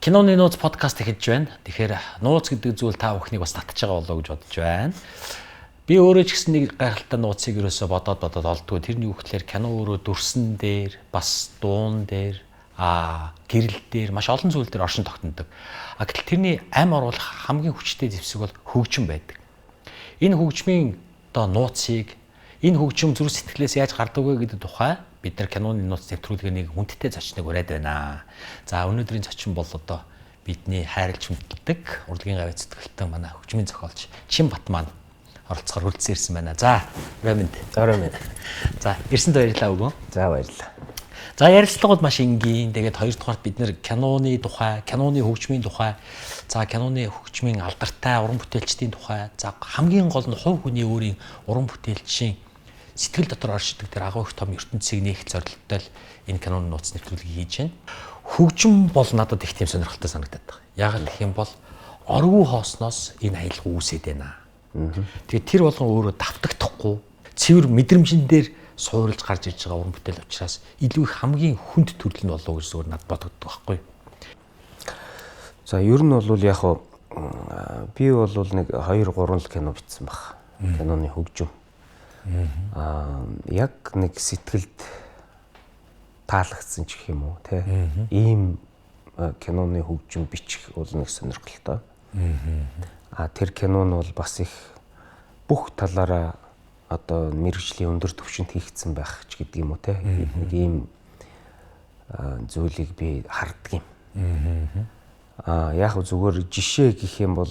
Киноны нууц подкаст эхэлж байна. Тэгэхээр нууц гэдэг зүйл та бүхнийг бас татж байгаа болоо гэж бодож байна. Би өөрөө ч гэсэн нэг гайхалтай нууцыг ерөөсө бодоод олдгоо. Тэрний үгтлэр кино өөрөө дүрсэн дээр, бас дуун дээр, гэрэл дээр маш олон зүйл дээр оршин тогтнодог. Гэтэл тэрний ам оруулах хамгийн хүчтэй зэвсэг бол хөгжим байдаг. Энэ хөгжмийн нууцыг, энэ хөгжим зүрх сэтгэлээс яаж гардаг вэ гэдэг тухай бид нар киноны нууц нэвтрүүлгийн нэг хүндтэй зочныг ураад байна. За өнөөдрийн зочин бол одоо бидний хайрлж мэддэг урлагийн гавь сэтгэлтэн манай хөгжмийн зохиолч Чин Бат маань оролцохоор хүрэлцэн ирсэн байна. За Раминд. За ирсэнд баярлалаа өгөө. За баярлалаа. За ярилцлагууд маш энгийн. Тэгээд хоёр дахь бид нэр киноны тухай, киноны хөгжмийн тухай, за киноны хөгжмийн алдартай уран бүтээлчдийн тухай, за хамгийн гол нь хувь хүний өөрийн уран бүтээлчийн сэтгэл дотор оршдог тэр агуу их том ертөнцийг нээх зорилттой л энэ киноны нууц нэвтрүүлгийг хийж байна. Хөгжим бол надад их тийм сонирхолтой санагдаад байна. Яг л гэх юм бол оргуу хоосноос энэ аялал үүсээд байна. Тэгээд тэр болгон өөрөө давтагдахгүй цэвэр мэдрэмжэн дээр суурилж гарч ирж байгаа уран бүтээл учраас илүү их хамгийн хүнд төрөл нь болов уу гэж зүгээр надад бодогддог байхгүй. За ер нь бол яг би бол нэг 2 3 л кино бичсэн баг. Киноны хөгжим. Яг нэг сэтгэлд таалагдсан ч гэх юм уу те. Ийм киноны хөгжим бичих бол нэг сонирхолтой. Тэр кино нь бол бас их бүх талаараа одоо мэргэжлийн өндөр түвшинд хийгдсэн байх ч гэдэг юм уу те. Нэг ийм зүйлийг би харддаг юм. Яг зүгээр жишээ гэх юм бол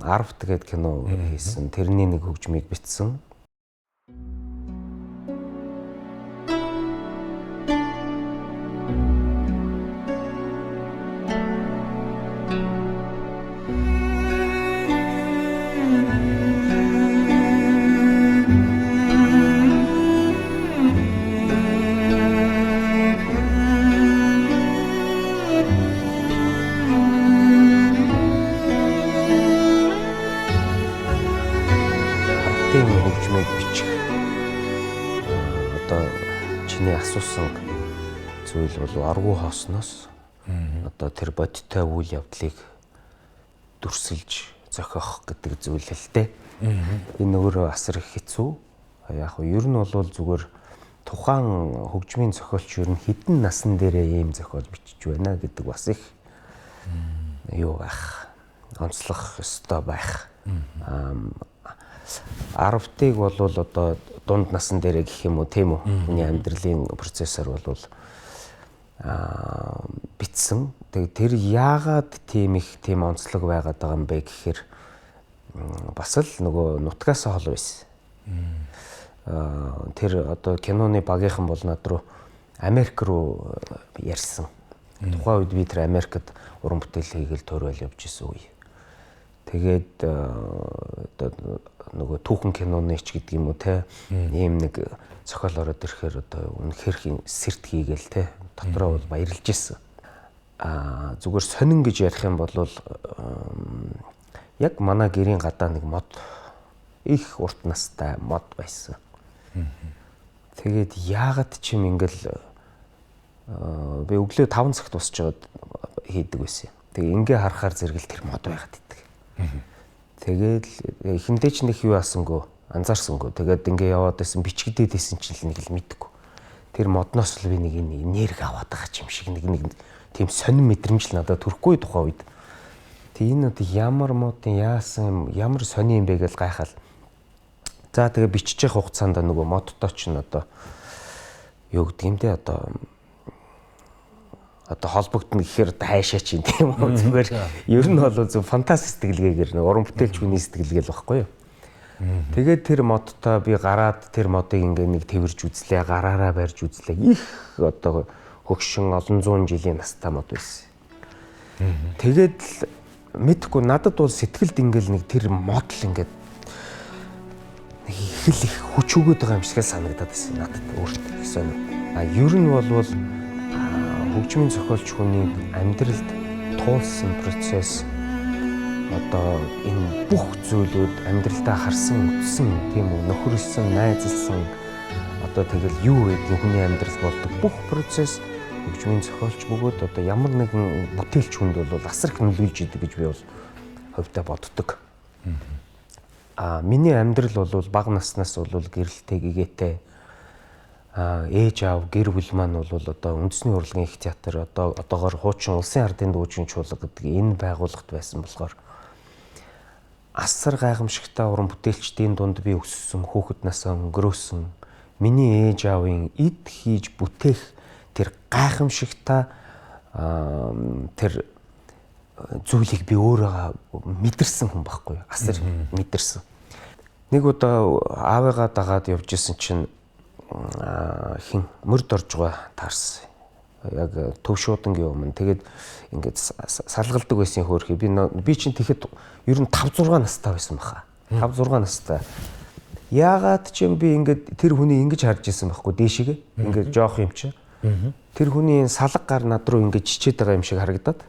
Арвт гэдэг кино хийсэн. Тэрний нэг хөгжмийг бичсэн. Хөгжмийг бичих. Одоо чиний асуусан зүйл бол аргуу хоосноос одоо тэр бодиттой үйл явдлыг дүрсэлж зохиох гэдэг зүйл л дээ. Энэ өөрөө асар их хэцүү. Яг нь ер нь бол зүгээр тухайн хөгжмийн зохиолч ер нь хэдэн насн дээрээ ийм зохиол бичиж байна гэдэг бас их юу байх, онцлох ёстой байх. Арвтыг бол одоо дунд насн дээрээ гэх юм уу тийм үү? Миний амьдралын процессор бол битсэн. Тэгээд тэр яагаад тийм онцлог байгаад байгаа юм бэ гэхээр бас л нөгөө нутгаас хол байсан. Тэр одоо киноны багийнхан бол над руу Америк руу ярьсан. Тухайн үед би тэр Америкт уран бүтээл хийгээл төрөөл явж исэн үе. Тэгээд одоо нөгөө түүхэн киноны ч гэдэг юм уу те ийм нэг зохиол ороод ирэхээр одоо үнэхээр сэрт хийгээл те дотроо бол баярлж ирсэн. Зүгээр сонин гэж ярих юм бол яг манай гэрийн гадаа нэг мод их урт настай мод байсан. Тэгээд яагаад ч юм ингээл би өглөө 5 цагт босч жоод хийдэг байсан. Тэгээ ингээ харахаар зэрэгэл тэр мод байгаад идэг. Тэгээд эхэндээ ч нэг юу асангүй анзаарсангүй. Тэгээд ингээ яваад байсан бичгдээд байсан чинь нэг л мэдгүй. Тэр модноос л би нэг энерги аваад байгаа юм шиг нэг тийм сонин мэдрэмж л надад төрөхгүй тухайн үед. Тэг энэ одоо ямар модын яасан ямар сони юм бэ гэж гайхал. За тэгээ бичиж явах хугацаанд нөгөө модтой ч н одоо юу гэдэг юм те одоо холбогдно гэхээр хайшаа чинь тийм үү зүгээр ер нь бол зөв фантаст сэтгэлгээгээр нэг уран бүтээлч хүний сэтгэлгээл багхгүй юу. Тэгээд тэр модтой би гараад тэр модыг ингээ нэг тэрвэрж үзлээ, гараараа барьж үзлээ. Их одоо хөгшин олон зуун жилийн настай мод байсан. Тэгээд мэдхгүй надад бол сэтгэлд ингээл нэг тэр мод л ингээд нэг их хүч өгöd байгаа юм шиг санагдаад байсан надад өөртөө гэсэн. Ер нь бол хөгжмийн зохиолч хүний амьдралд туулсан процесс одоо энэ бүх зүйлүүд амьдралдаа харсан үтсэн тийм үү нөхөрлсөн найзалсан одоо тэгэл юу гэдэг хүний амьдрал болдог бүх процесс хөгжмийн зохиолч бөгөөд одоо ямар нэгэн бүтээлч хүнд бол асар их нөлөөлж идэг гэж би бол хувьдаа боддог. Миний амьдрал бол бага наснаас бол гэрэлтэй гэгээтэй ээж аав гэр бүл маань бол одоо үндэсний урлагийн их театр одоогоор хуучин улсын ардын дуучин чуулга гэдэг энэ байгууллагт байсан болохоор асар гайхамшигтай уран бүтээлчдийн дунд би өссөн, хүүхэд насаа өнгөрөөсөн. Миний ээж аавын эд хийж бүтээх тэр гайхамшигтай тэр зүйлийг би өөрөө мэдэрсэн хүн байхгүй юу? Асар мэдэрсэн. Нэг удаа аавыгаа дагаад явж исэн чинь мөрд орж байгаа таарсан. Яг төв шуудангийн өмнө. Тэгээд ингээд салгалдаг байсан хөөрхий. Би чинь тэгэхэд ер нь 5 6 настай байсан баха. 5 6 настай. Яагаад ч юм би ингээд тэр хүний ингэж харж исэн байхгүй дээшгээ. Ингээд жоох юм чи. Тэр хүний салга гар над руу ингээд чичээд байгаа юм шиг харагдаад.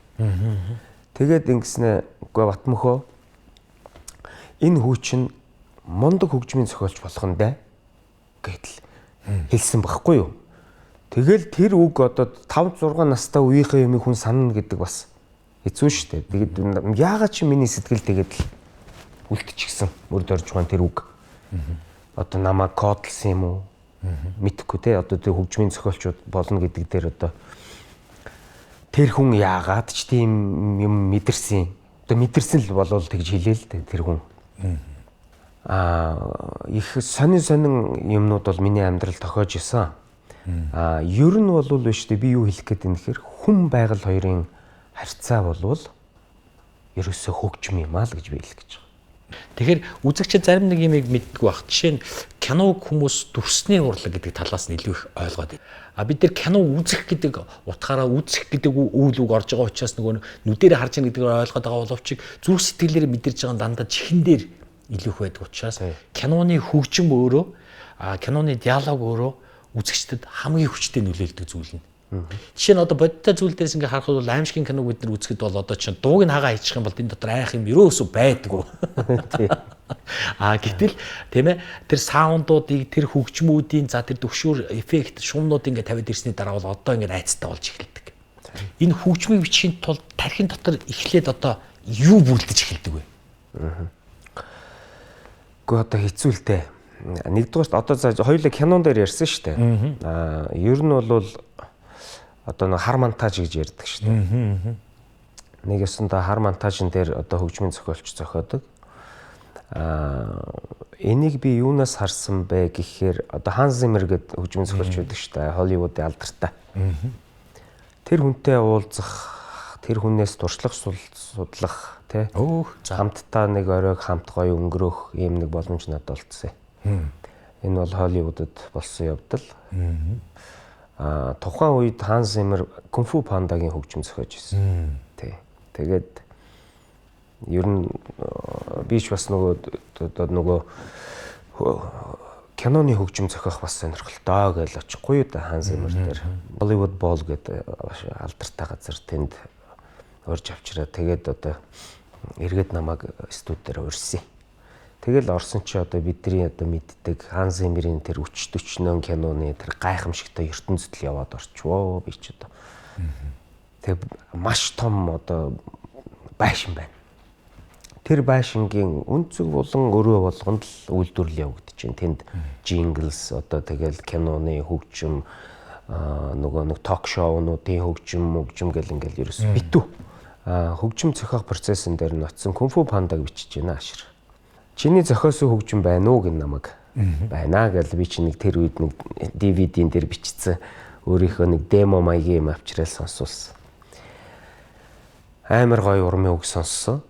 Тэгээд ингэснэ үгүй Батмөхөө энэ хүү чинь мундаг хөгжмийн зохиолч болох нь даа гэдэл хэлсэн байхгүй юу. Тэгэл тэр үг одоо 5 6 настай үеийнхээ юмыг хүн санана гэдэг бас хэцүү шүү дээ. Тэгээд яагаад ч миний сэтгэл тэгээд л үлдчихсэн. Мөрд орж байгаа тэр үг. Одоо намайг кодлсон юм уу? Мэдхгүй те. Одоо тэр хөгжмийн зохиолчуд болно гэдэг дээр одоо тэр хүн яагаад ч тийм юм мэдэрсэн. Одоо мэдэрсэн л болов тэгж хэлээ л дээ тэр хүн. Их сонин юмнууд бол миний амьдрал тохиож исэн. Ер нь бол биш дээ би юу хэлэх гээд юм нэхэр хүн байгаль хоёрын харьцаа болвол ерөөсөө хөгжим юм аа л гэж би хэлэх гэж байгаа. Тэгэхээр үзэгчид зарим нэг юмыг мэддэг баг. Жишээ нь киног хүмүүс дүрсний урлаг гэдэг талаас нь илүү их ойлгоод байна. Бид нэр кино үзэх гэдэг утгаараа үзэх гэдэг үйл үг орж байгаа учраас нөгөө нүдэрээ харж байгаа гэдгээр ойлгоод байгаа боловч зүрх сэтгэлээрээ мэдэрж байгаа дандаа чихэн дээр илүү их байдаг учраас киноны хөгжим өөрөө киноны диалог өөрөө үзэгчдэд хамгийн хүчтэй нөлөөлдөг зүйл нь. Жишээ нь одоо бодиттой зүйл дээрс ингээ харахад бол аимшигын киног бид нар үзэхэд бол одоо чинь дууг нь хагаа хийчих юм бол энэ дотор айх юм ерөөсөө байдгүй. Гэтэл тийм ээ тэр саундуудыг тэр хөгжмүүдийн за тэр төгшүүр эффект шумнууд ингээ тавиад ирсний дараа бол одоо ингээ айцтай болж эхэлдэг. Энэ хөгжмийг бичихийн тулд тархин дотор эхлээд одоо юу бүрдэж эхэлдэг вэ? Гэхдээ одоо хэцүү л дээ. Нэгдүгээр одоо хоёулаа кинон дээр ярьсан шүү дээ. Ер нь бол одоо нэг хар монтаж гэж ярьдаг шүү дээ. Нэг ёсондоо хар монтажн дээр одоо хөгжмийн зохиолч зохиодог. Энийг би юунаас харсан бэ гэхээр одоо Ханс Зиммер гэдэг хөгжмийн зохиолч байдаг шүү дээ. Холливуудын алдартай. Тэр хүнтэй уулзах, тэр хүнээс туршлага судлах, тий. Хамтдаа нэг оройг хамт гоё өнгөрөх ийм нэг боломж надад олдсон. Энэ бол Холливуудад болсон явдал. Тухайн үед Ханс Зиммер Кунг-фу пандагийн хөгжим зохиож ирсэн. Тий. Тэгээд ер нь бич бас нөгөө киноны хөгжим зохиох бас сонирхолтой гэж очихгүй да Ханс Зиммер дээр. Hollywood Bowl гэдэг алдартай газар тэнд урьж авчираа. Тэгээд одоо эргээд намайг студид дээр урьсан. Тэгэл орсон чи одоо бидний одоо мэддэг Ханс Зиммерийн тэр өчтөчнөн киноны тэр гайхамшигтай ертөнцид л яваад орчвоо би ч одоо. Тэг маш том одоо байшин байна. Тэр байшингийн үнцэг болон өрөө болгонд л үйлдвэрлэл явагдаж байна. Тэнд жинглс одоо тэгэл киноны хөгжим нөгөө нэг ток шоунуудын хөгжим гэл ингээл ерөөс битүү. Хөгжим зохиох процессын дээр нь очсон Кунг-фу пандаг бичиж байна ашир. Чиний зохиосон хөгжим байна уу гэн намайг байна гэл би чи нэг тэр үед нэг DVD-н дээр бичсэн өөрийнхөө нэг демо маягийн юм авчирал сонсуулсан. Амар гоё урмын үг сонссон.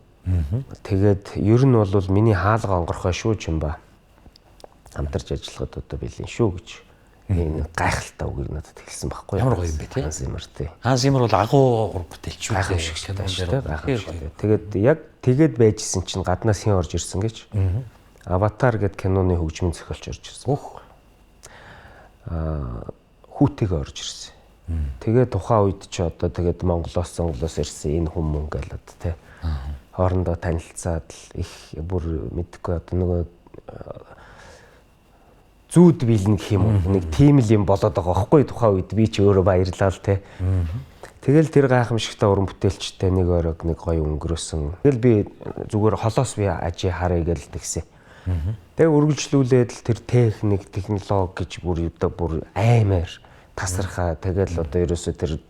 Тэгээд ер нь бол миний хаалга онгорхой шүү ч юм ба хамтарч ажиллахад одоо бэлэн шүү гэж энэ гайхалтай үгийг надад хэлсэн байхгүй ямар гоё юм бэ тий Ханс Зиммер тий Ханс Зиммер бол агуу ур бүтээлч шүү гайхамшигтай тэгээд яг тэгээд байжсэн чинь гаднаас хин орж ирсэн гэж Аватар гэд киноны хөгжмийн зохиолч орж ирсэн хүүтэйгээ орж ирсэн тэгээд тухайн үед ч одоо тэгээд Монголоос ирсэн энэ хүмүүс гэлээд тий хоорондоо танилцаад л их бүр мэдхгүй одоо нөгөө зүүд биелнэ гэх юм уу. Нэг тийм л юм болоод байгаа байхгүй тухайн үед би ч өөрөө баярлаа л те. Тэгэл тэр гайхамшигтай уран бүтээлчтэй нэг орог нэг гоё өнгөрөөсөн. Тэгэл би зүгээр холоос би ажи харъя гэл тэгсэн. Тэгээ үргэлжлүүлээд л тэр техник, технологи гэж бүр аймаар тасархаа. Тэгэл одоо ерөөсөө тэр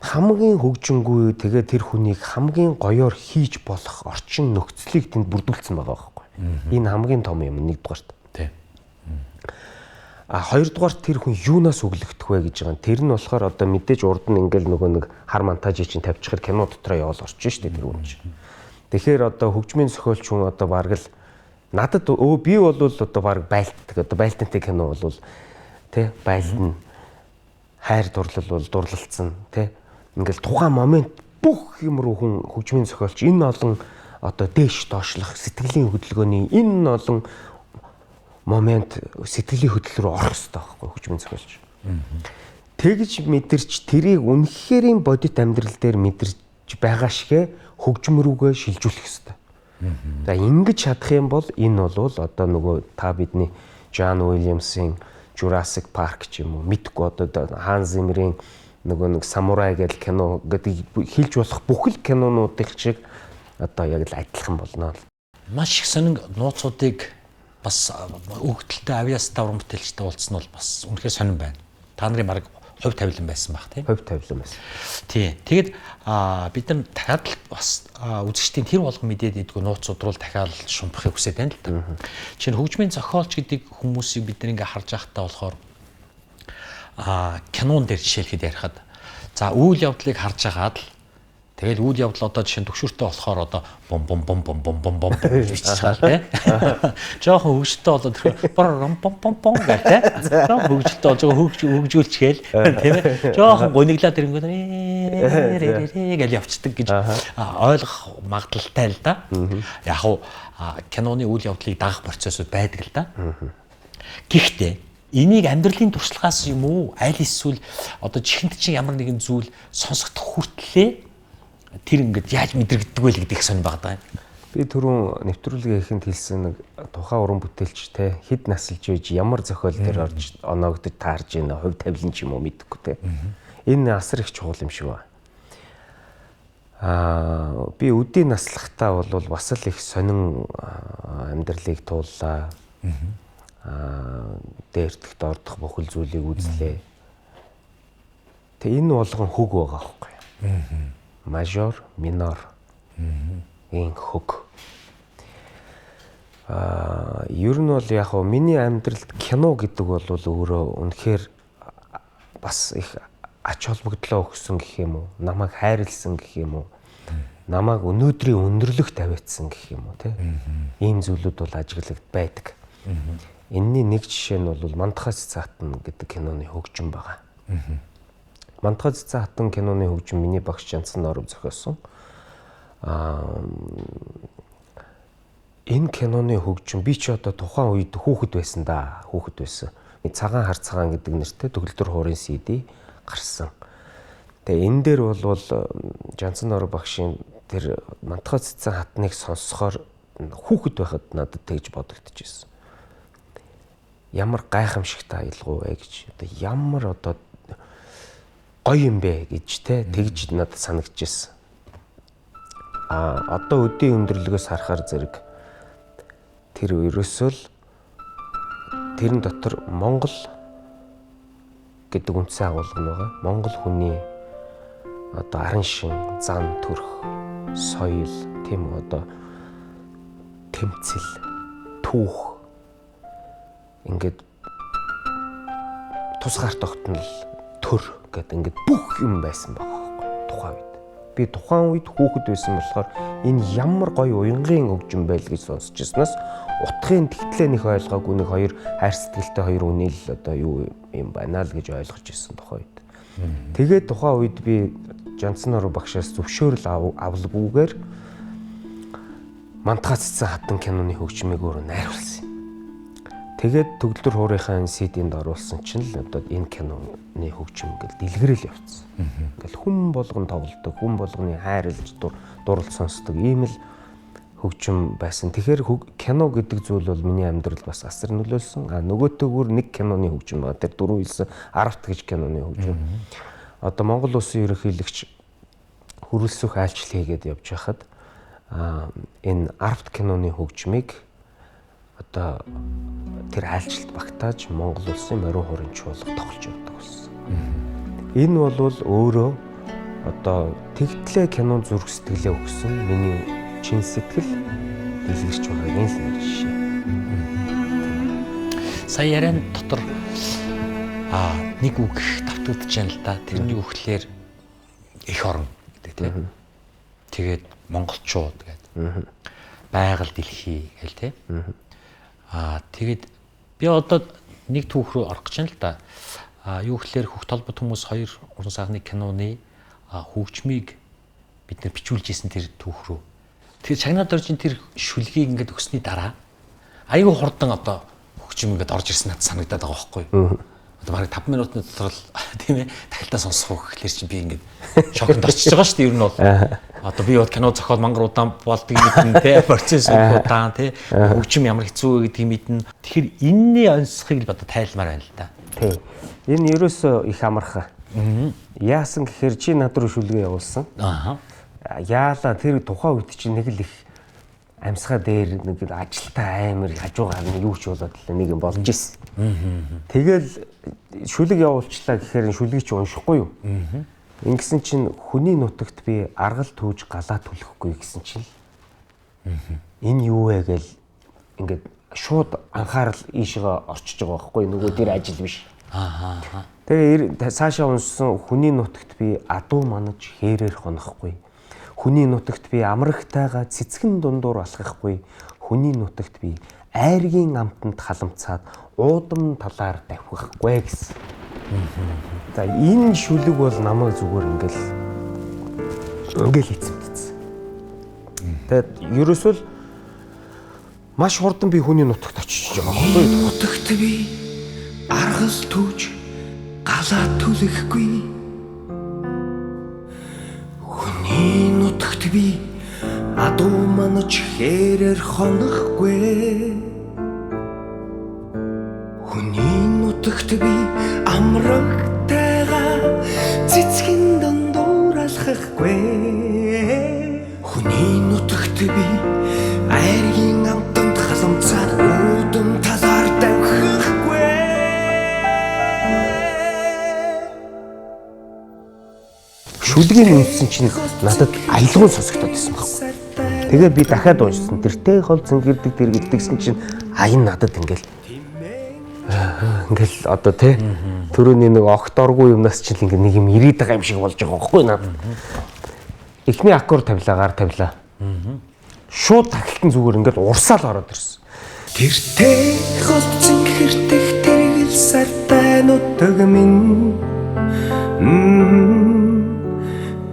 хамгийн хөгжингүй тэгээ тэр хүнийг хамгийн гоёор хийж болох орчин нөхцөлийг тэнд бүрдүүлсэн байгаа байхгүй. Энэ хамгийн том юм нэгдүгээрт. Тийм. Хоёрдугаар тэр хүн юунаас өглөгдөх вэ гэж байгаа. Тэр нь болохоор одоо мэдээж урд нь ингээл нөгөө нэг хар монтажийг чинь тавьчихар кино дотроо яваал орчин шүү дээ тэр хүн чинь. Тэгэхээр одоо хөгжмийн зохиолч хүн одоо бараг л надад би бол одоо баг байлтдаг одоо байлтантай кино бол тий байлтна хайр дурлал бол дурлалцсан тий ингээл тухайн момент бүх юм руу хүн хөгжмийн зохиолч энэ олон одоо дээш доошлох сэтгэлийн хөдөлгөөний энэ олон момент сэтгэлийн хөдлөл рүү орох хэрэгтэй байхгүй хөгжмийн зохиолч. Тэгж мэдэрч тэрийг үнэхэрийн бодит амьдрал дээр мэдэрч байгаа шигэ хөгжим рүүгээ шилжүүлэх хэрэгтэй. За ингэж чадах юм бол энэ бол одоо нөгөө та бидний John Williams-ийн Jurassic Park ч юм уу мэдгүй одоо Hans Zimmer-ийн нөгөө нэг Samurai гэл кино гэдэг хэлж болох бүх л кинонуудын шиг одоо яг л адилхан болно. Маш их сонин нууцуудыг бас өгдөлтөй авиастай уран бүтээлчтэй уулзсан бол бас үнэхээр сонин байна. Та нарын баг хувь тавилан байсан баг тийм. Хувь тавилан байсан. Тий. Тэгэд бид нар дахиад л бас үзэгчдийн тэр болгон мэдээд идэггүй нууцуд руу дахиад шумбахыг хүсэж байна л да. Жишээ нь хөгжмийн зохиолч гэдэг хүмүүсийг бид нар ингээ харж байхдаа болохоор кинон дээр жишээлхэд ярихад за үйл явдлыг харж агаад л тэгэл үйл явдал одоо жишээ нь төгшөртэй болохоор одоо бом бом бом бом бом бом бом гэж биччихлаа тий. Жохон хөвгөлтэй болоод бом бом бом бом гэх тий. Жохон хөвгөлтэй болж байгаа хөвгжүүлчихгээл тийм ээ. Жохон гониглаад ирэнгүүт гэл явцдаг гэж ойлгох магадлалтай л да. Яг хуу киноны үйл явдлыг дагах процессуд байдаг л да. Гэхдээ энийг амьдралын туршлагаас юм уу аль эсвэл одоо чихэнд чинь ямар нэгэн зүйл сонсогдох хүртлээ тэр ингээд яаж мэдрэгддэг вэ гэдэг их сонир байгаа даа. Би түрүүн нэвтрүүлгээ ихэнд хэлсэн нэг тухайн уран бүтээлч те хэд насалж байж ямар зохиол дээр орж оноогдож таарж байна хувь тавилан ч юм уу мэдэхгүй те. Энэ асар их чухал юм шиг байна. Би өдийн наслахтаа бол бас л их сонин амьдралыг тууллаа. Дээртгэд ордох бүхэл зүйлийг үзлээ. Тэ энэ болгон хөг байгаа байхгүй. Мажор, минор. Энэ хөг. Ер нь бол яг хөө миний амьдралд кино гэдэг бол өөрөө үнэхээр бас их ач холбогдлоо өгсөн гэх юм уу, намайг хайрлсан гэх юм уу, намайг өнөөдрийн өндөрлөх тавиадсан гэх юм уу, тийм ийм зүйлүүд бол ажиглагддаг байдаг. Энэний нэг жишээ нь бол Мандахай цэцэн хатан гэдэг киноны хөгжим байгаа. Мандахай цэцэн хатан киноны хөгжим миний багш Жансан Норов зохиосон. Энэ киноны хөгжим би ч одоо тухайн үед хүүхэд байсан да. Хүүхэд байсан. Цагаан хар цагаан гэдэг нэртэй төгөлдөр хуурын CD гарсан. Тэгээ энэ дээр бол Жансан Норов багшийн тэр Мандахай цэцэн хатныг сонсохоор хүүхэд байхад надад тэгж бодогдчихсэн. Ямар гайхамшигтай аялал вэ гэж одоо ямар одоо гоё юм бэ гэж те тэгж надад санагдчихсэн. Одоо өдийн өндөрлөгөөс харахаар зэрэг тэр ерөөсөө л тэрэн дотор Монгол гэдэг үндсэн агуулга байгаа. Монгол хүний одоо арын шин, зан төрх, соёл, тийм одоо тэмцэл, түүх ингээд тусгаар тогтнол төр гэдэг ингээд бүх юм байсан байгаа байхгүй тухайн үед. Би тухайн үед хүүхэд байсан болохоор энэ ямар гоё уянгийн хөгжим байл гэж сонсч ирснээс утгын тэгтлээ нэх ойлгоогүй нэг хоёр хайр сэтгэлтэй хоёр үний л одоо юу юм байна л гэж ойлгож ирсэн тухайн үед. Тэгээд тухайн үед би Жансан Норов багшаас зөвшөөрөл авалгүйгээр Мандахай цэцэн хатан киноны хөгжмийг өөрөө найруулсан. Тэгээд төгөлдөр хуурийнхаа CD-нд оруулсан чинь л одоо энэ киноны хөгжим ингээл дэлгэрэл явцсан. Ингээл хүн болгон тоглодог, хүн болгоны хайрлж дурлал сонсдог ийм л хөгжим байсан. Тэгэхээр кино гэдэг зүйл бол миний амьдрал бас асар нөлөөлсөн. Нөгөөтэйгүр нэг киноны хөгжим байна. Тэр дөрөв хэлсэн 10 гэж киноны хөгжим. Одоо Монгол Улсын ерөнхийлөгч хөрөлсөх айлчлал хийгээд явж байхад энэ 10 киноны хөгжмийг одоо тэр айлчлалд багтааж Монгол Улсын морин хуримч болох тоглож явдаг болсон. Энэ бол өөрөө одоо тэгтлээ кино зүрх сэтгэлээ өгсөн миний чин сэтгэл дэлгэрч байгаагийн л нэг жишээ. Сая яриан дотор нэг үг давтагдж байна л да. Тэрний үгээр эх орон гэдэг тийм. Тэгээд монголчууд гэдэг. Байгаль дэлхий гэл тийм. Тэгээд би одоо нэг түүх рүү орох гэж байна л да. Юу гэхээр Хөх толбот хүмүүс 2 уран сайхны киноны хөгжмийг бид нэр бичүүлж исэн тэр түүх рүү. Тэгэхээр Чагнаад оржин тэр шүлгийг ингээд өгсөний дараа айгүй хурдан одоо хөгжим ингээд орж ирсэн надад санагдаад байгаа байхгүй юу? Одоо бараг 5 минутын дотор л тийм ээ тахилтаа сонсох гэхлээр чинь би ингээд шокнд орчиж байгаа шүү дээ. Ер нь бол одоо би бод кино зохиол мангар удаан болдгийг мэднэ те процесс удаан те хөгжим ямар хэцүү вэ гэдгийг мэднэ. Тэгэхээр энэний онцлогыг л одоо тайлмаар байна л да. Тийм. Энэ ерөөсөө их амархан. Яасан гэхээр чи над руу шүлгээ явуулсан. Яалаа тэр тухайн үед чинь нэг л их амьсгаа дээр нэг ажилтаа амар хажуугаар юу ч болоод л нэг юм болж ирсэн. Тэгэл шүлэг явуулчлаа гэхээр шүлгийг чи уншихгүй юу? Ингэсэн чинь хүний нутагт би аргал түүж галаа түлхэхгүй гэсэн чинь энэ юу вэ гэл ингээд шууд анхаарал ийшээ орчиж байгаа байхгүй нөгөө тэр ажил биш. Тэгээ цаашаа уншсан хүний нутагт би адуу манаж хээрээр хонохгүй. Хүний нутагт би амрагтайгаа цэцгэн дундуур алхахгүй. Хүний нутагт би айргийн амтанд халамцаад уудам талаар давхихгүй гэсэн. За энэ шүлэг бол намайг зүгээр ингээл эцэмтсэн. Тэгээд ерөөсөө маш хурдан би хүний нутагт очиж байгаа байхгүй. Нутагт би аргал түүж галаа түлхэхгүй. Хүний нутагт би адуу манаж хээрээр хонохгүй. Хүний нутагт би амрагтайгаа цэцгэн дундуур алхахгүй. Хүний нутагт би айргийн амтанд халамцаад уудам талаар давхихгүй. Шүлгийг уншсан чинь надад аялгуун сонсогдоод байсан байхгүй. Тэгээ би дахиад уншсан. Тэртэй хол зингэрдэг тэр гэдгсэн чинь аян надад ингээл одоо тий төрөний нэг огт оргүй юмнаас чинь ингээ нэг юм ирээд байгаа юм шиг болж байгаа байхгүй надад. Эхний аккорд тавилаа, гар тавилаа. Шууд тагталтан зүгээр ингээд урсаал ороод ирсэн. Тэртэй хол зингэрдэг тэргэл сартай нутаг минь.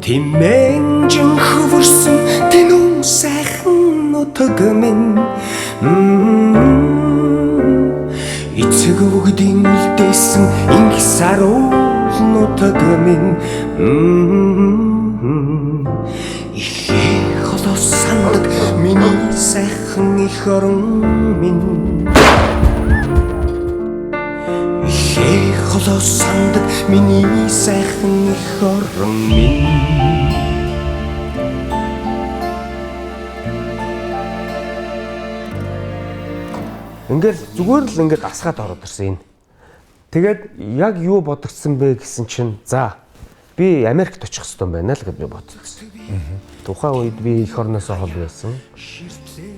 Тимэнжин хөвөрсөн тэнүүн сайхан нутаг минь. Эцэг өгдийн үлдээсэн инх саруул нутаг минь. Ихээ холоос сандаг миний сайхан их орон минь. Ихээ холоос сандаг миний сайхан их орон минь. Ингээл зүгээр л ингээд асгаад ороод ирсэн энэ. Тэгээд яг юу бодогдсон бэ гэсэн чинь за би Америкт очих хэрэгтэй байна л гэж би бодсон. Тухайн үед би эх орноосоо хол байсан.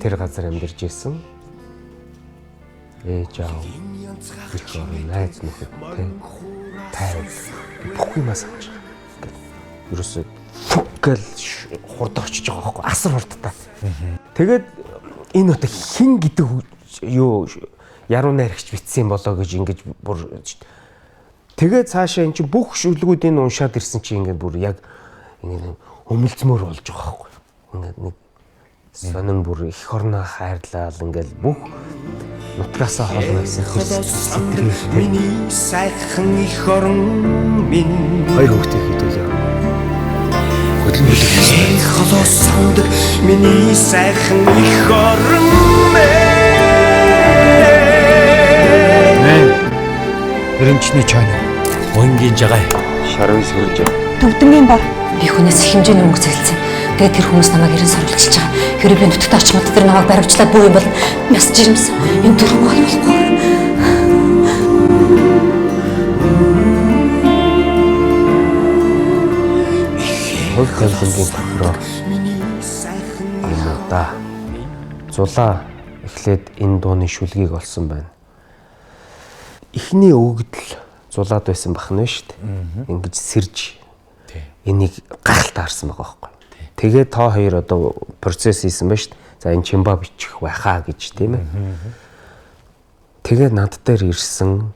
Тэр газар амьдарч исэн. Ээж аав эх орн найз нөхөд тайван бүх юмаа санаж байгаа. Ерөөсөө гэл хурд очиж байгаа байхгүй асар хурдтай. Тэгээд энэ өтө хин гэдэг юу яруу найрагч битсэн болоо гэж ингэж бүр тэгээд цаашаа эн чинь бүх шүлгүүдийг уншаад ирсэн чинь ингээд бүр яг ингээд өмөлцмөр болж байгаа байхгүй. Ингээд нэг сонин бүр их орноо хайрлал ингээд бүх нутгаасаа холно гэсэн сэтгэл миний сайхан их орон минь. Хоёр хүүхдээ хэдүүлээ. Их холоос сандаг миний сайхан их орон Өрөмчний чойно. Өнгийн жагаа. Шарвис хөрж. Төвдөнгийн ба. Би хүнээс их хэмжээний мөнгө зээлсэн. Тэгээд тэр хүмүүс намайг ирэн саруулчихж байгаа. Хэрэв би нутагт очмод тэр намайг баримтлаад буй юм бол мяс жирэмсэн. Энэ дөрөв болохгүй. Хөл хөлбөмбөгийн тохироо юм да. Зулаа эхлээд энэ дууны шүлгийг олсон байна. Эхний өгдөл зулаад байсан бахна шүү дээ. Ингэж сэрж энийг гахалтай харсан байгаа байхгүй. Тэгээд та хоёр одоо процесс хийсэн ба шүү дээ. За энэ чимба бичих байхаа гэж тийм ээ. Тэгээд над дээр ирсэн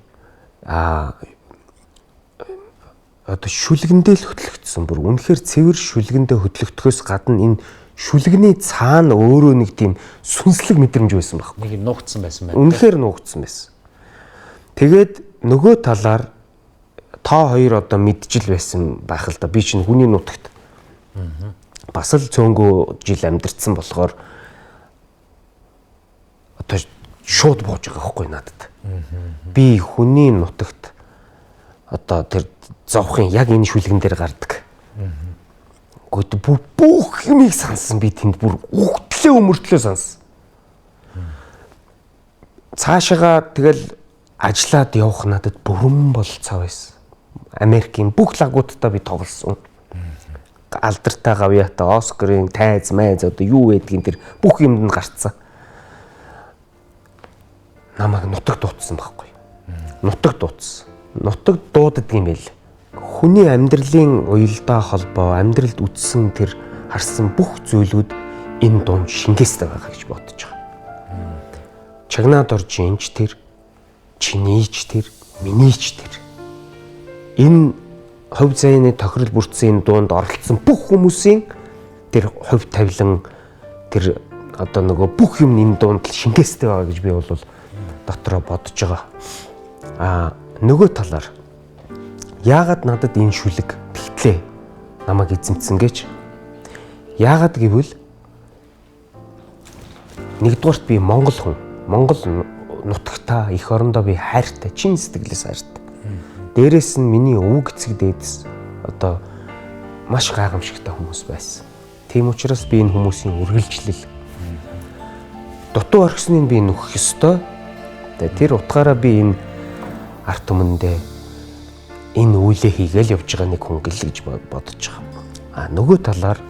одоо шүлгэндээ л хөтлөгдсөн. Бүр үнэхээр цэвэр шүлгэндээ хөтлөгдөхөөс гадна энэ шүлгэний цаана өөрөө нэг тийм сүнслэг мэдрэмж байсан байхгүй. Нэг юм нуугдсан байсан байна. Үнэхээр нуугдсан байсан. Тэгээд нөгөө талаар та хоёр одоо мэджил байсан байх л да. Би чинь хүний нутагт бас л цөөнгөө жил амьдэрсэн болохоор одоо шууд бууж байгаа байхгүй надад. Би хүний нутагт одоо тэр зовхын яг энэ шүлгэн дээр гардаг. Гэхдээ бүх юмыг сансан би тэнд бүр үхтлээ өмөртлөө сансан. Цаашаага тэгэл ажиллаад явах надад бүрэн болцоо байсан. Америкийн бүх лагуудтай би тоглосон. Алдартай гавьяатай Оскарын тайз майз одоо юу гэдгийг тэр бүх юмд нь гарцсан. Намайг нутаг дуудсан байхгүй. Нутаг дуудсан. Нутаг дууддаг юм байл. Хүний амьдралын уялдаа холбоо, амьдралд үтсэн тэр харсан бүх зүйлүүд энэ дунд шингээстэй байгаа гэж бодож байгаа. Чагнаад орж инж тэр, чинийч тэр, минийч тэр. Энэ хувь заяаны тохирол бүрдсэн энэ дуунд оролцсон бүх хүмүүсийн тэр хувь тавилан тэр одоо нөгөө бүх юм энэ дуунд шингээстэй байгаа гэж би бол дотроо бодож байгаа. Нөгөө талаар яагаад надад энэ шүлэг тэгтлээ намайг эзэмтсэн гэж. Яагаад гэвэл нэгдүгээрт би Монгол хүн. Монгол нутагтаа эх орондоо би хайртай, чин сэтгэлээс хайртай. Дээрээс нь миний өвөг эцэг дээдэс одоо маш гайхамшигтай хүмүүс байсан. Тийм учраас би энэ хүмүүсийн үргэлжлэл дутуу орхисныг би нөхөх ёстой. Тэр утгаараа би энэ арт түмэндээ энэ үйлээ хийгээл явж байгаа нэг хүн гэл гэж бодож байгаа. Нөгөө талаар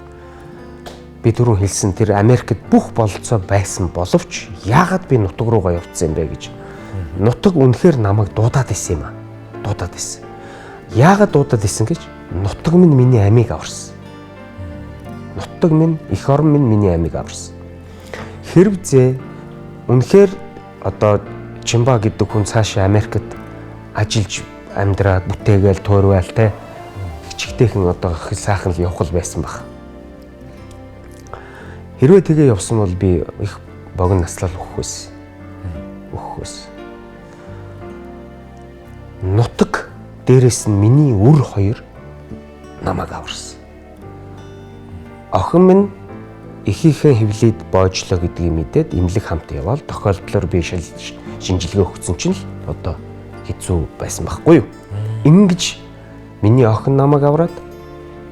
би түрүүн хэлсэн тэр Америкт бүх бололцоо байсан боловч яагаад би нутаг руугаа явцсан юм бэ гэж. Нутаг үнэхээр намайг дуудаад исэн юм аа. Дуудаад исэн. Яагаад дуудаад исэн гэж? Нутаг минь миний амийг аварсан. Нутаг минь, эх орон минь миний амийг аварсан. Хэрвээ үнэхээр одоо Чимба гэдэг хүн цаашаа Америкт ажиллаж амьдраад бүтээгээл туурвал те хичгтэйхэн одоо их сайхан л явах байсан баг. Хэрвээ тэгээ явсан бол би их богино наслал өгөх байсан. Нутаг дээрээс нь миний үр хоёр намайг аварсан. Охин минь эхийнхээ хөвлөд боожлоо гэдгийг мэдээд имлэг хамт яваал тохиолдлоор би шинжилгээ өгсөн чинь л одоо хэцүү байсан байхгүй юу? Ингэж миний охин намайг авраад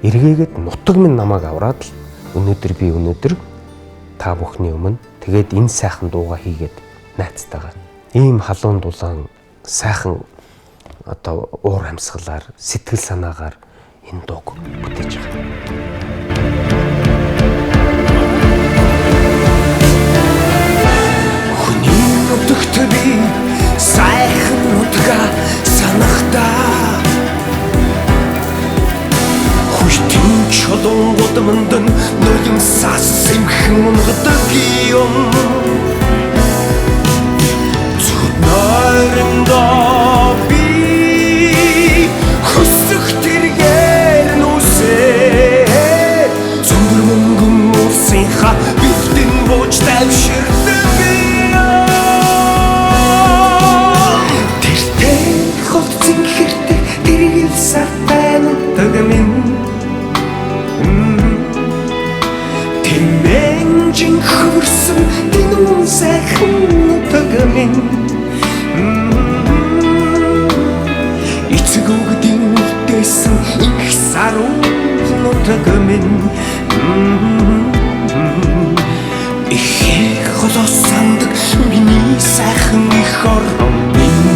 эргээгээд нутаг минь намайг авраад л өнөөдөр та бүхний өмнө тэгээд энэ сайхан дууга хийгээд найцтайгаа ийм халуун дулаан сайхан одоо уур амьсгалаар сэтгэл санаагаар энэ дууг бүтээж байгаа. Хүний нутагт би сайхан нутгаа санахдаа хүчтэн чулуун гудамд нулим сас имхэн унгадаг юм. Нойрондоо би хөсөх тэргээр нүсээ зөндөр мөнгөн уусынхаа бэлтэн бууж тайвширдаг юм. Тэртэй холцсон хэртэй тэргэл сартай нутаг минь Тэмээнжин хөрсөн гинүүн сайхан нутаг минь эцэг өгдийн үлдээсэн их саруу нутаг минь их холоос сандаг миний сайхан их орон минь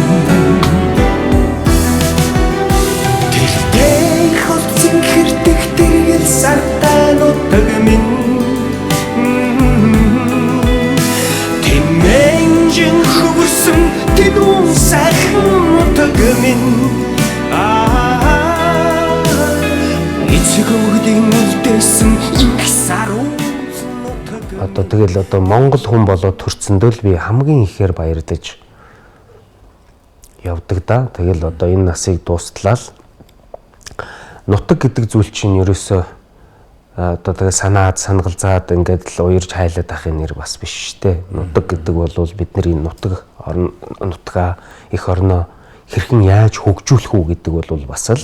тэрдээ холцын хэрдэх тэргэл сартай нутаг минь тэмээнжин хөрсөн гинүүн сайхан нутаг минь эцэг өгдийн үлдээсэн их саруу Одоо тэгэл одоо Монгол хүн болоод төрцөндөө л би хамгийн ихээр баярлаж явдаг да. Тэгэл одоо энэ насыг дуустлаад нутаг гэдэг зүйл чинь ерөөсөө одоо тэгээ санагалзаад ингээд л уярж хайлаад ахын нэр бас биш штэ. Нутаг гэдэг бол бидний нутаг нутгаа их орноо хэрхэн яаж хөгжүүлэх үү гэдэг бол бас л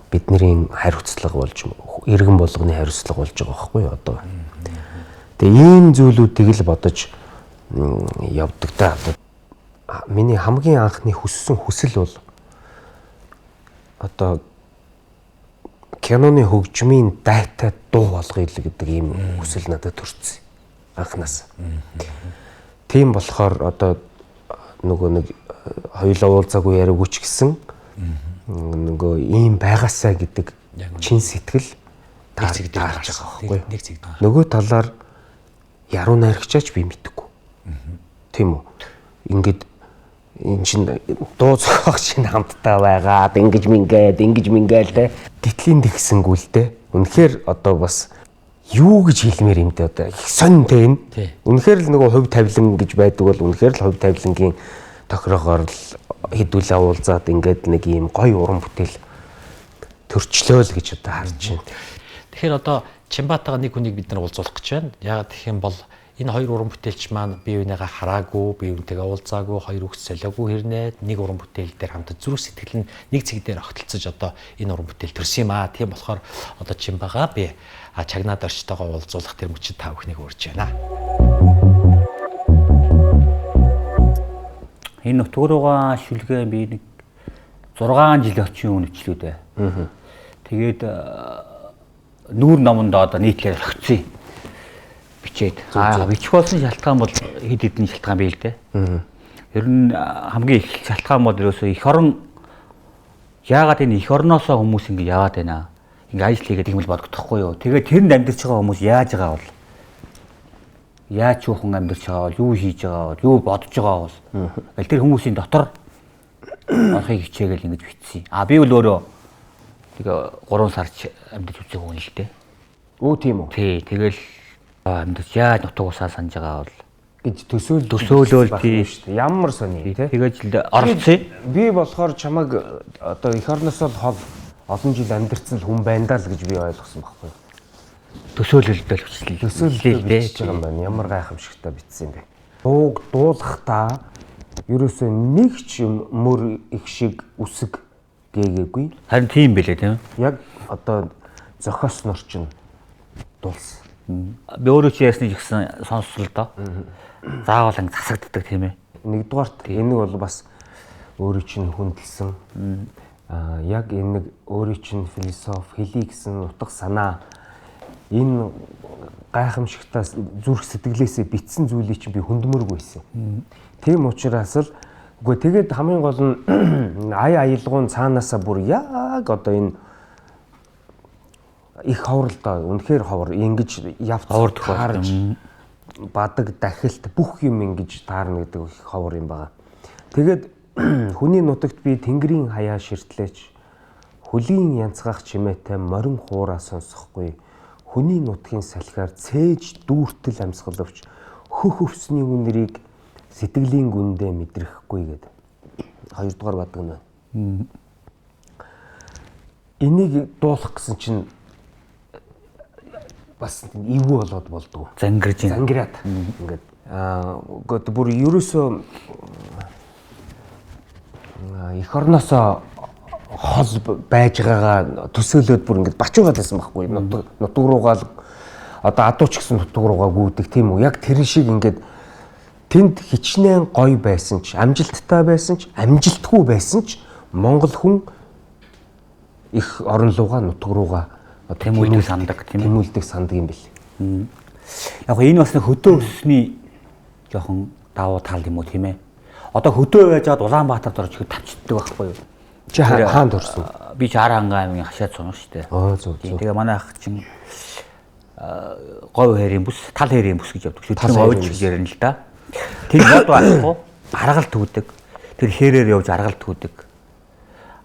бидний хариуцлага болж иргэн болгоны хариуцлага болж байгаа байхгүй юу одоо. Тэгээ ийм зүйлүүдийг л бодож явдаг та. Миний хамгийн анхны хүссэн хүсэл бол одоо киноны хөгжмийн дайтай дуу болгоё л гэдэг ийм хүсэл надад төрсөн анханаас. Тийм болохоор одоо нөгөө нэг хоёулаа уулзаагүй яриаг үуч гэсэн нөгөө ийм байгаасаа гэдэг чин сэтгэл таарж байгаа байхгүй. Нэг зэг. Нөгөө талаар яруу найрагчаач би мэдгүй. Тийм үү? Ингээд эн чин дуу зохиогч чинь хамтдаа байгаад ингэж мингээл те. Тэтлийн тэгсэнгүүлтэй. Үнэхээр одоо бас юу гэж хэлмээр юм те одоо их сонь те энэ. Үнэхээр л нөгөө хувь тавилан гэж байдаг бол үнэхээр л хувь тавилангийн тохирогоор л хэдүүлээ уулзаад ингээд нэг ийм гоё уран бүтээл төрчлөө л гэж одоо харж байна. Тэгэхээр одоо Чимбатаага нэг хүнийг бид нар уулзуулах гэж байна. Яагаад гэх юм бол энэ хоёр уран бүтээлч маань бие биенийгээ хараагүй, бие биентэйгээ уулзаагүй, хоёр үгс солиогүй хэрнээ нэг уран бүтээл дээр хамт зүрх сэтгэл нь нэг зэг дээр огтлцож одоо энэ уран бүтээл төрсөн юм аа. Тийм болохоор одоо Чимбаага би чагнаад орчтойгоо уулзуулах тэр мөчид та бүхнийг урьж байна. Энэ нутгааруугаа шүлгээ би нэг 6 жил орчин өмнөчлөө дээ. Тэгээд нүүр номонд одоо нийтлээр орхицсан бичээд бичих болсон шалтгаан бол хэд хэдэн шалтгаан бий л дээ. Ер нь хамгийн их шалтгаан бол ерөөсөө эх орон яагаад энэ эх орноосоо хүмүүс ингэ яваад байна. Ингээ ажил хийгээд юм бол бодогдохгүй юу. Тэгээд тэрэнд амьдарч байгаа хүмүүс яаж байгаа бол яаж чуухан амьдарч байгаа бол юу хийж байгаа бол юу бодож байгаа бол тэр хүмүүсийн дотор орохыг хичээгээл ингэж бичсэн. Би бол өөрөө тэгээ 3 сар амьдарч үзэх хүн л дээ. Өө тийм үү? Тий, тэгэл амьдарч яаж нутаг усаа санаж байгаа бол гэж төсөөлөл тий шүү дээ. Ямар сони тий. Тэгээд л орцсон. Би болохоор чамайг одоо эх орноосоо хол олон жил амьдарсан хүн байна даа л гэж би ойлгосон байхгүй. Төсөөлөлдөө хүчлээ. Төсөөлөл бичиж байгаа юм байна. Ямар гайхамшигтай бичсэн бэ. Дууг дуулахдаа ерөөсөө нэг ч мөр их шиг үсэг гээгээгүй. Харин тийм байлээ тийм. Яг одоо зохиоснор чинь дуулсан. Би өөрөө ч ясныг ихсэн сонссон л доо. Заавал ингэ засагддаг тийм ээ. Нэгдүгээрт энэ бол бас өөрөө чинь хүндэлсэн. Яг энэ нэг өөрөө чинь философи хэлий гэсэн утга санаа энэ гайхамшигтай зүрх сэтгэлээсээ битсэн зүйлийг чинь би хөндмөргүй байсан. Тийм учраас л үгүй тэгээд хамгийн гол нь аялгуун цаанаасаа бүр яг одоо энэ их ховролтой үнэхээр ховор ингэж явц таарж бадаг дахилт бүх юм ингэж таарна гэдэг их ховор юм байна. Тэгээд хүний нутагт би тэнгэрийн хаяа ширтлээч хөлийн янцгах чимээтэй морин хуураа сонсохгүй хүний нутгийн салхиар цээж дүүртэл амьсгалвч хөх өвсний үнэрийг сэтгэлийн гүндээ мэдрэхгүй гэдэг. Хоёрдугаар бадаг нь. Энийг дуулах гэсэн чинь бас эвгүй болоод болдгоо. Зангираад. Ингээд гээд бүр ерөөсөө эх орноосоо хол байж байгаагаа төсөөлөөд бүр ингээд бачуугаад байсан байхгүй. Нутаг руугаа одоо адууч гэсэн нутаг руугаа гүйдэг тийм үү? Яг тэр шиг ингээд тэнд хичнээн гоё байсан ч, амжилттай байсан ч, амжилтгүй байсан ч Монгол хүн их орон руугаа нутаг руугаа тэмүүлдэг сандаг тийм ээ. Тэмүүлдэг сандаг юм бэл. Яг энэ бас нэг хөдөө өссөний жоохон давуу тал юм уу тийм ээ. Одоо хөдөө байжгаад Улаанбаатарт орж ихэд тавчддаг байхгүй юу? Чи хаанд орсон? Би ч Аранга аймгийн хашаад сууна шүү дээ. Зөв. Тэгээ манай ах чинь говь хэрийн бүс, тал хэрийн бүс гэж явдаг. Тэр овж гэж ярина л да. Тэр мод байхгүй аргалт төвдөг. Тэр хэрээр явж аргалт төвдөг.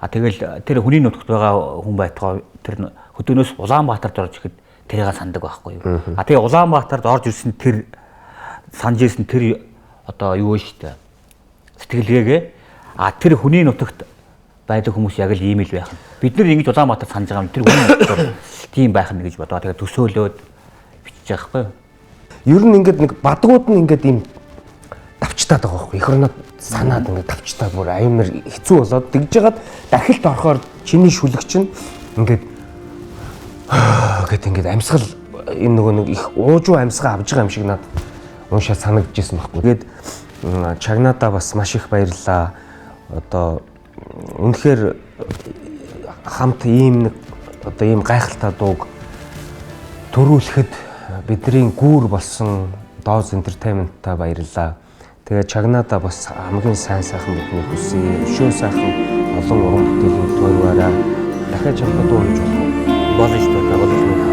Тэгэл тэр хүний нутагт байгаа хүн байтугай тэр хөдөөнөөс Улаанбаатарт орж ихэд тэрийг сандаг байхгүй юу? Тэгээ Улаанбаатарт орж ирсэн тэр санаж ирсэн тэр одоо юу вэ шүү дээ. Сэтгэлгээгээ тэр хүний нутагт байдаг хүмүүс яг л ийм л байх. Бид нар ингэж Улаанбаатар санаж байгаа юм тэр хүн тийм байх нь гэж бодоо. Тэгээ төсөөлөөд бичиж байгаа байхгүй юу? Ер нь ингээд нэг бадгууд нь ингээд ийм давчтаад байгаа байхгүй. Эх орнод санаад ингээд давчтаад бүр аймар хэцүү болоод тэгж жагаад дахилт орохоор чиний шүлэг чинь ингээд ингээд амьсгал энэ нөгөө нэг их уужуу амьсгаа авж байгаа юм шиг надад уушаа санагдчихсэн байхгүй. Тэгээд Чагнадаа бас маш их баярлалаа. Одоо үнэхээр хамт ийм нэг одоо ийм гайхалтай дууг төрүүлэхэд бидний гүүр болсон Dose Entertainment-та баярлалаа. Тэгээ Чагнадаа бас хамгийн сайн сайхан бидний хүсье. Өшөө сайхан олон уран бүтээлүүд төрөөрэй. Дахиад чамд дуу хийж болох уу? Болно шүү дээ.